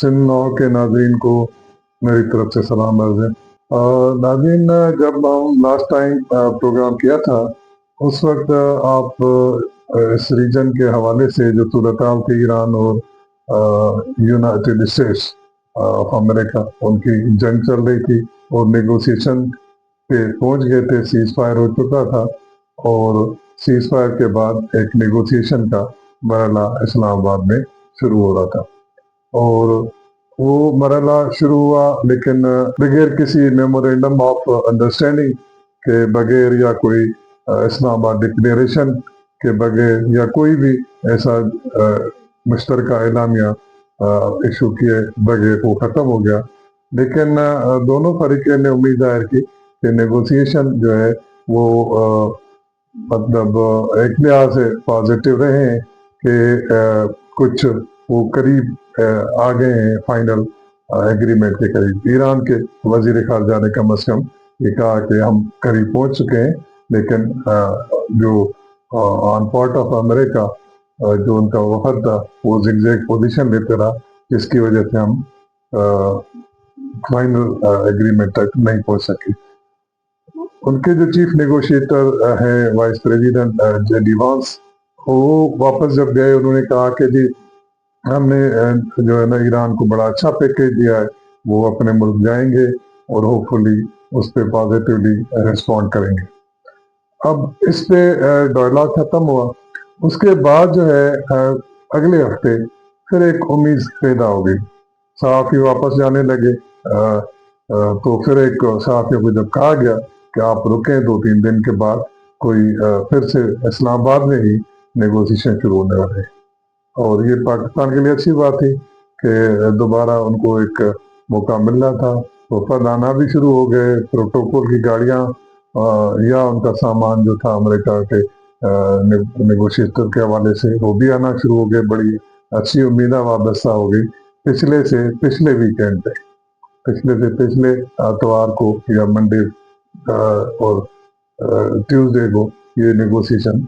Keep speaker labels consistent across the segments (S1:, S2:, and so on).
S1: سنو کے ناظرین کو میری طرف سے سلام عرض ہے۔ ناظرین، جب ہم لاسٹ ٹائم پروگرام کیا تھا اس وقت آپ اس ریجن کے حوالے سے جو صورتحال تھی ایران اور یونائٹڈ اسٹیٹس آف امریکہ، ان کی جنگ چل رہی تھی اور نیگوسیشن پہ پہنچ گئے تھے، سیز فائر ہو چکا تھا اور سیز فائر کے بعد ایک نیگوسیشن کا مرحلہ اسلام آباد میں شروع ہو رہا تھا اور وہ مرحلہ شروع ہوا لیکن بغیر کسی میمورینڈم آف انڈرسٹینڈنگ کے بغیر یا کوئی اسلام آباد ڈکلیریشن کے بغیر یا کوئی بھی ایسا مشترکہ اعلامیہ ایشو کیے بغیر وہ ختم ہو گیا۔ لیکن دونوں فریقین نے امید ظاہر کی کہ نیگوسیشن جو ہے وہ مطلب ایک لحاظ سے پازیٹیو رہے ہیں کہ کچھ وہ قریب آ گئے ہیں فائنل ایگریمنٹ کے قریب۔ ایران کے وزیر خارجہ نے کم از کم یہ کہا کہ ہم قریب پہنچ چکے ہیں، لیکن جو آن پارٹ آف امریکہ جو ان کا وفد تھا وہ زگزیگ پوزیشن لیتے رہا، جس کی وجہ سے ہم فائنل ایگریمنٹ تک نہیں پہنچ سکے۔ ان کے جو چیف نیگوشیٹر ہیں vice president J D once, وہ واپس جب گئے انہوں نے کہا کہ جی ہم نے جو ہے نا ایران کو بڑا اچھا پیکیج دیا ہے، وہ اپنے ملک جائیں گے اور ہوپ فلی اس پہ پازیٹیولی ریسپونڈ کریں گے۔ اب اس پہ ڈائلاگ ختم ہوا۔ اس کے بعد جو ہے اگلے ہفتے پھر ایک امید پیدا ہو گئی، صحافی واپس جانے لگے تو پھر ایک صحافیوں کو جب کہا گیا کہ آپ رکیں 2-3 دن کے بعد کوئی پھر سے اسلام آباد میں ہی نیگوسیشن شروع ہونے والے، اور یہ پاکستان کے لیے اچھی بات تھی کہ دوبارہ ان کو ایک موقع مل رہا تھا۔ وفد آنا بھی شروع ہو گئے، پروٹوکول کی گاڑیاں یا ان کا سامان جو تھا امریکہ کے نیگوشیٹر کے حوالے سے وہ بھی آنا شروع ہو گئے۔ بڑی اچھی امیدیں وابستہ ہو گئی پچھلے ویکینڈ پہ، پچھلے اتوار کو یا منڈے اور ٹیوزڈے کو یہ نیگوسیشن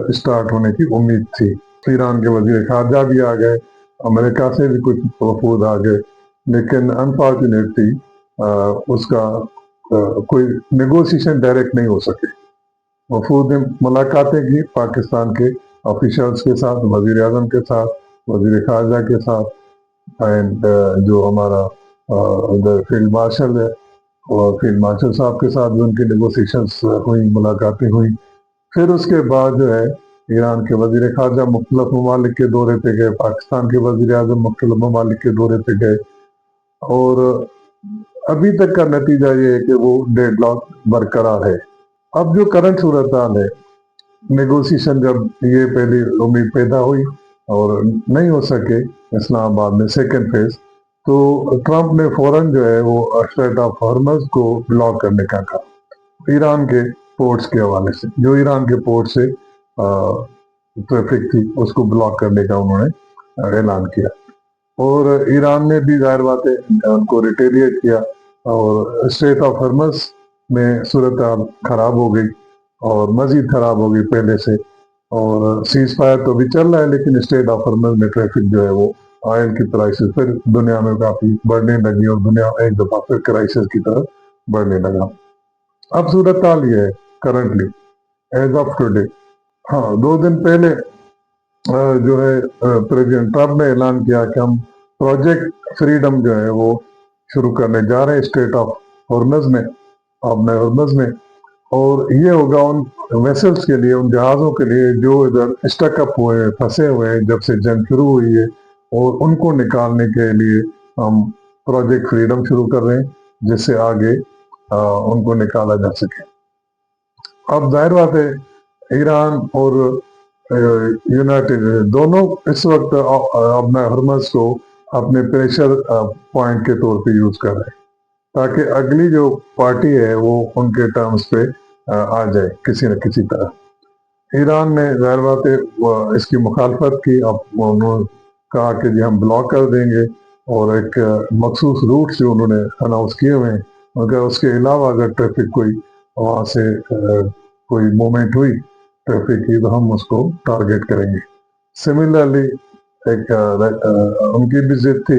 S1: اسٹارٹ ہونے کی امید تھی۔ ایران کے وزیر خارجہ بھی آ گئے، امریکہ سے بھی کچھ وفود آ گئے، لیکن انفارچونیٹلی اس کا کوئی نیگوسیشن ڈائریکٹ نہیں ہو سکے۔ وفود نے ملاقاتیں کی پاکستان کے آفیشلز کے ساتھ، وزیر اعظم کے ساتھ، وزیر خارجہ کے ساتھ، اینڈ جو ہمارا فیلڈ مارشل ہے اور فیلڈ مارشل صاحب کے ساتھ بھی ان کی نیگوسیشنز ہوئیں، ملاقاتیں ہوئیں۔ پھر اس کے بعد جو ہے ایران کے وزیر خارجہ مختلف ممالک کے دورے پہ گئے، پاکستان کے وزیر اعظم مختلف ممالک کے دورے پہ گئے، اور ابھی تک کا نتیجہ یہ ہے کہ وہ ڈیڈ لاک برقرار ہے۔ اب جو کرنٹ صورتحال ہے، نیگوسیشن جب یہ پہلی امید پیدا ہوئی اور نہیں ہو سکے اسلام آباد میں سیکنڈ فیز، تو ٹرمپ نے فوراً جو ہے وہ اسٹریٹ آف ہارمز کو بلاک کرنے کا کہا، ایران کے پورٹس کے حوالے سے، جو ایران کے پورٹ سے ٹریفک تھی اس کو بلاک کرنے کا انہوں نے اعلان کیا، اور ایران نے بھی ظاہر بات ہے ان کو ریٹیلیٹ کیا، اور اسٹریٹ آف ہارمز میں صورتحال خراب ہو گئی اور مزید خراب ہو گئی پہلے سے، اور سیز فائر تو بھی چل رہا ہے لیکن اسٹریٹ آف ہارمز میں ٹریفک جو ہے وہ آئل کی پرائسز پھر دنیا میں کافی بڑھنے لگی اور دنیا ایک دفعہ پھر کرائسس کی طرف بڑھنے لگا۔ اب صورتحال یہ ہے کرنٹلی ایز آف ٹوڈے، 2 دن پہلے جو ہے پریزیڈنٹ ٹرمپ نے اعلان کیا کہ ہم پروجیکٹ فریڈم جو ہے وہ شروع کرنے جا رہے ہیں اسٹریٹ آف ہارمز میں، اور یہ ہوگا ان ویسلز کے لیے، ان جہازوں کے لیے جو ادھر اسٹک اپ ہوئے ہیں، پھنسے ہوئے ہیں جب سے جنگ شروع ہوئی ہے، اور ان کو نکالنے کے لیے ہم پروجیکٹ فریڈم شروع کر رہے ہیں جس سے آگے ان کو نکالا جا سکے۔ اب ظاہر بات ہے ایران اور یونائٹڈ دونوں اس وقت اپنا ہرمز کو اپنے پریشر پوائنٹ کے طور پہ یوز کر رہے ہیں تاکہ اگلی جو پارٹی ہے وہ ان کے ٹرمز پہ آ جائے کسی نہ کسی طرح۔ ایران نے ظاہر بات ہے اس کی مخالفت کی، اب انہوں نے کہا کہ جی ہم بلاک کر دیں گے، اور ایک مخصوص روٹ جو انہوں نے اناؤنس کیے ہوئے ہیں، مگر اس کے علاوہ اگر ٹریفک کوئی وہاں سے کوئی موومنٹ ہوئی ٹریفک کی تو ہم اس کو ٹارگیٹ کریں گے۔ سملرلی ایک ان کی بھی ضد تھی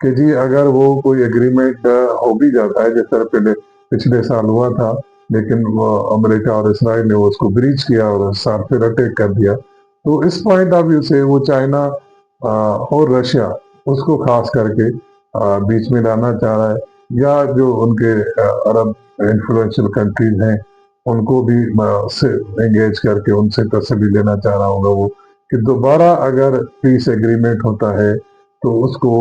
S1: کہ جی اگر وہ کوئی اگریمنٹ ہو بھی جاتا ہے، جس طرح پچھلے سال ہوا تھا، لیکن وہ امریکہ اور اسرائیل نے اس کو بریچ کیا اور اس سال پھر اٹیک کر دیا، تو اس پوائنٹ آف ویو سے وہ چائنا اور رشیا اس کو خاص کر کے بیچ میں لانا چاہ رہا ہے، یا جو ان کے عرب انفلوئنشل کنٹریز ہیں ان کو بھی انگیج کر کے ان سے تسلی لینا چاہ رہا ہوگا وہ، کہ دوبارہ اگر پیس ایگریمنٹ ہوتا ہے تو اس کو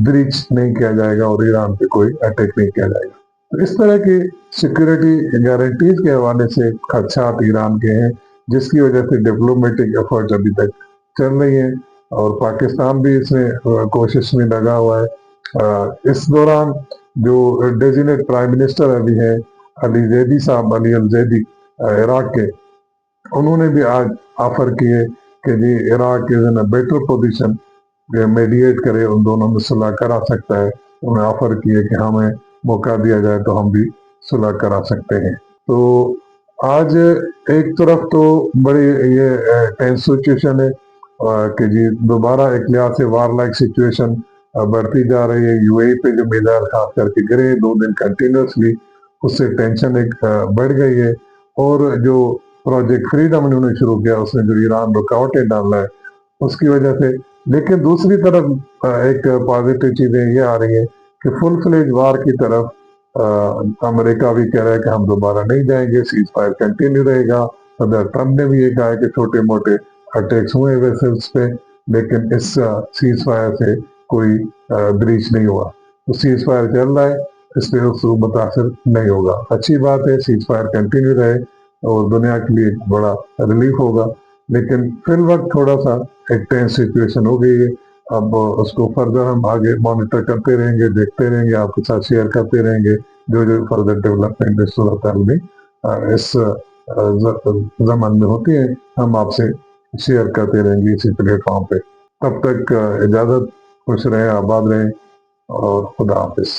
S1: بریچ نہیں کیا جائے گا اور ایران پہ کوئی اٹیک نہیں کیا جائے گا۔ تو اس طرح کی سیکورٹی گارنٹیز کے حوالے سے خدشات ایران کے ہیں، جس کی وجہ سے ڈپلومیٹک ایفرٹ ابھی تک چل رہی ہیں، اور پاکستان بھی اس میں کوشش میں لگا ہوا ہے۔ اس دوران جو ڈیزینیٹ پرائم منسٹر ابھی ہیں علی زیدی صاحب، علی الزیدی عراق کے، انہوں نے بھی آج آفر کیے کہ جی عراق از ان اے بیٹر پوزیشن، میڈیٹ کرے، ان دونوں میں صلح کرا سکتا ہے۔ انہیں آفر کیے کہ ہمیں موقع دیا جائے تو ہم بھی صلح کرا سکتے ہیں۔ تو آج ایک طرف تو بڑی یہ ٹینس سچویشن ہے کہ جی دوبارہ ایک لحاظ سے وار لائک سچویشن بڑھتی جا رہی ہے۔ یو اے ای پہ جو میزائل خاص کر کے گرے 2 دن کنٹینیوسلی، اس سے ٹینشن ایک بڑھ گئی ہے، اور جو پروجیکٹ فریڈم انہوں نے شروع کیا اس میں جو ایران رکاوٹیں ڈال رہا ہے اس کی وجہ سے، لیکن دوسری طرف ایک پازیٹیو چیزیں یہ آ رہی ہیں کہ فل فلیج وار کی طرف امریکہ بھی کہہ رہا ہے کہ ہم دوبارہ نہیں جائیں گے، سیز فائر کنٹینیو رہے گا۔ صدر ٹرمپ نے بھی یہ کہا ہے کہ چھوٹے موٹے اٹیکس ہوئے ویسلز پہ، لیکن اس سیز فائر سے کوئی بریچ نہیں ہوا، تو سیز فائر چل رہا ہے، اس پہ اس متاثر نہیں ہوگا۔ اچھی بات ہے، سیز فائر کنٹینیو رہے اور دنیا کے لیے ایک بڑا ریلیف ہوگا، لیکن فی الوقت تھوڑا سا ایک ٹینس سچویشن ہو گئی ہے۔ اب اس کو فردر ہم آگے مانیٹر کرتے رہیں گے، دیکھتے رہیں گے، آپ کے ساتھ شیئر کرتے رہیں گے جو فردر ڈیولپمنٹ اس صورتحال میں اس زمن میں ہوتی ہیں، ہم آپ سے شیئر کرتے رہیں گے اسی پلیٹ فارم پہ۔ تب تک اجازت، خوش رہیں، آباد رہیں، اور خدا حافظ۔